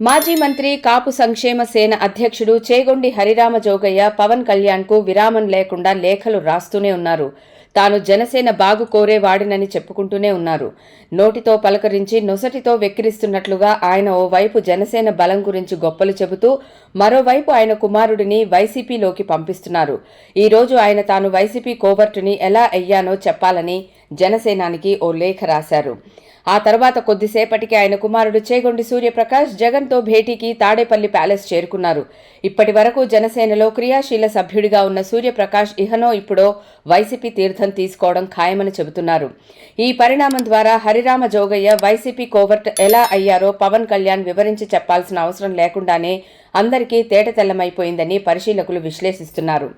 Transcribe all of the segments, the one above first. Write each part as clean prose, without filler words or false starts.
మాజీ మంత్రి కాపు సంక్షేమ సేన అధ్యక్షుడు చేగొండి హరిరామ జోగయ్య పవన్ కళ్యాణ్కు విరామం లేకుండా లేఖలు రాస్తూనే ఉన్నారు. తాను జనసేన బాగు కోరేవాడినని చెప్పుకుంటూనే ఉన్నారు. నోటితో పలకరించి నొసటితో వెక్కిరిస్తున్నట్లుగా ఆయన ఓవైపు జనసేన బలం గురించి గొప్పలు చెబుతూ మరోవైపు ఆయన కుమారుడిని వైసీపీలోకి పంపిస్తున్నారు. ఈ రోజు ఆయన తాను వైసీపీ కోవర్టుని ఎలా అయ్యానో చెప్పాలని జనసేనానికి ఓ లేఖ రాశారు. ఆ తర్వాత కొద్దిసేపటికి ఆయన కుమారుడు చేగొండి సూర్యప్రకాష్ జగన్తో భేటీకి తాడేపల్లి ప్యాలెస్ చేరుకున్నారు. ఇప్పటి వరకు జనసేనలో క్రియాశీల సభ్యుడిగా ఉన్న సూర్యప్రకాష్ ఇహనో ఇప్పుడో వైసీపీ తీర్థం తీసుకోవడం ఖాయమని చెబుతున్నారు. ఈ పరిణామం ద్వారా హరిరామ జోగయ్య వైసీపీ కోవర్ట్ ఎలా అయ్యారో పవన్ కళ్యాణ్ వివరించి చెప్పాల్సిన అవసరం లేకుండానే అందరికీ తేటతెల్లమైపోయిందని పరిశీలకులు విశ్లేషిస్తున్నారు.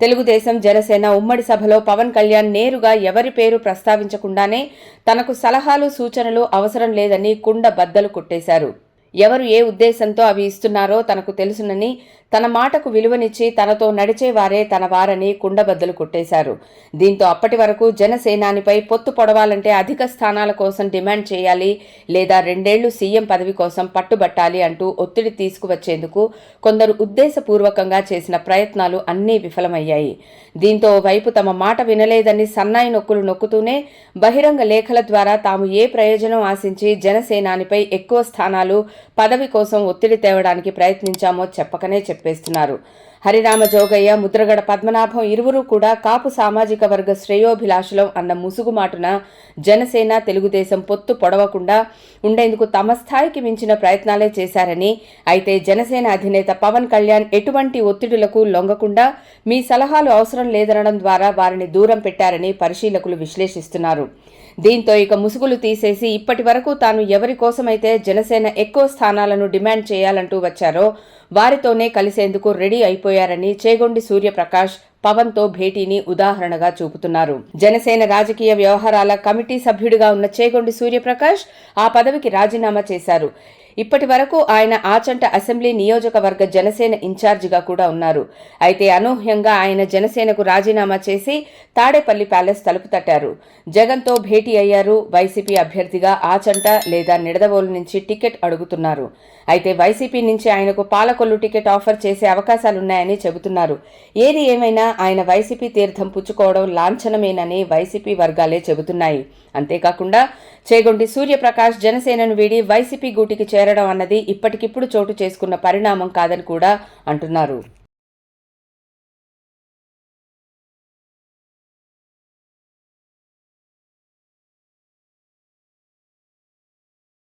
తెలుగుదేశం జనసేన ఉమ్మడి సభలో పవన్ కళ్యాణ్ నేరుగా ఎవరి పేరు ప్రస్తావించకుండానే తనకు సలహాలు సూచనలు అవసరం లేదని కుండ బద్దలు కొట్టేశారు. ఎవరు ఏ ఉద్దేశంతో అవి ఇస్తున్నారో తనకు తెలుసునని, తన మాటకు విలువనిచ్చి తనతో నడిచేవారే తన వారని కుండబద్దలు కొట్టేశారు. దీంతో అప్పటి వరకు జనసేనానిపై పొత్తు పొడవాలంటే అధిక స్థానాల కోసం డిమాండ్ చేయాలి, లేదా 2 ఏళ్లు సీఎం పదవి కోసం పట్టుబట్టాలి అంటూ ఒత్తిడి తీసుకువచ్చేందుకు కొందరు ఉద్దేశపూర్వకంగా చేసిన ప్రయత్నాలు అన్నీ విఫలమయ్యాయి. దీంతో వైపు తమ మాట వినలేదని సన్నాయి నొక్కులు నొక్కుతూనే బహిరంగ లేఖల ద్వారా తాము ఏ ప్రయోజనం ఆశించి జనసేనానిపై ఎక్కువ స్థానాలు పదవి కోసం ఒత్తిడి తేవడానికి ప్రయత్నించామో చెప్పకనే చెప్పేస్తున్నారు. హరిరామ జోగయ్య, ముద్రగడ పద్మనాభం ఇరువురూ కూడా కాపు సామాజిక వర్గ శ్రేయోభిలాషులం అన్న ముసుగుమాటున జనసేన తెలుగుదేశం పొత్తు పొడవకుండా ఉండేందుకు తమ స్థాయికి మించిన ప్రయత్నాలే చేశారని, అయితే జనసేన అధినేత పవన్ కళ్యాణ్ ఎటువంటి ఒత్తిడులకు లొంగకుండా మీ సలహాలు అవసరం లేదనడం ద్వారా వారిని దూరం పెట్టారని పరిశీలకులు విశ్లేషిస్తున్నారు. దీంతో ఇక ముసుగులు తీసేసి ఇప్పటి వరకు తాను ఎవరి కోసమైతే జనసేన ఎక్కువ స్థానాలను డిమాండ్ చేయాలంటూ వచ్చారో వారితోనే కలిసేందుకు రెడీ అయిపోయారని చేగొండి సూర్యప్రకాష్ పవన్తో భేటీని ఉదాహరణగా చూపుతున్నారు. జనసేన రాజకీయ వ్యవహారాల కమిటీ సభ్యుడిగా ఉన్న చేగొండి సూర్యప్రకాష్ ఆ పదవికి రాజీనామా చేశారు. ఇప్పటి వరకు ఆయన ఆచంట అసెంబ్లీ నియోజకవర్గ జనసేన ఇన్ఛార్జిగా కూడా ఉన్నారు. అయితే అనూహ్యంగా ఆయన జనసేనకు రాజీనామా చేసి తాడేపల్లి ప్యాలెస్ తలుపు తట్టారు. జగన్తో భేటీ అయ్యారు. వైసీపీ అభ్యర్థిగా ఆచంట లేదా నిడదవోలు నుంచి టికెట్ అడుగుతున్నారు. అయితే వైసీపీ నుంచి ఆయనకు పాలకొల్లు టికెట్ ఆఫర్ చేసే అవకాశాలున్నాయని చెబుతున్నారు. ఏది ఏమైనా ఆయన వైసీపీ తీర్థం పుచ్చుకోవడం లాంఛనమేనని వైసీపీ వర్గాలే చెబుతున్నాయి. అంతేకాకుండా చేగొండి సూర్యప్రకాష్ జనసేనను వీడి వైసీపీ గూటికి చేరడం అన్నది ఇప్పటికిప్పుడు చోటు చేసుకున్న పరిణామం కాదని కూడా అంటున్నారు.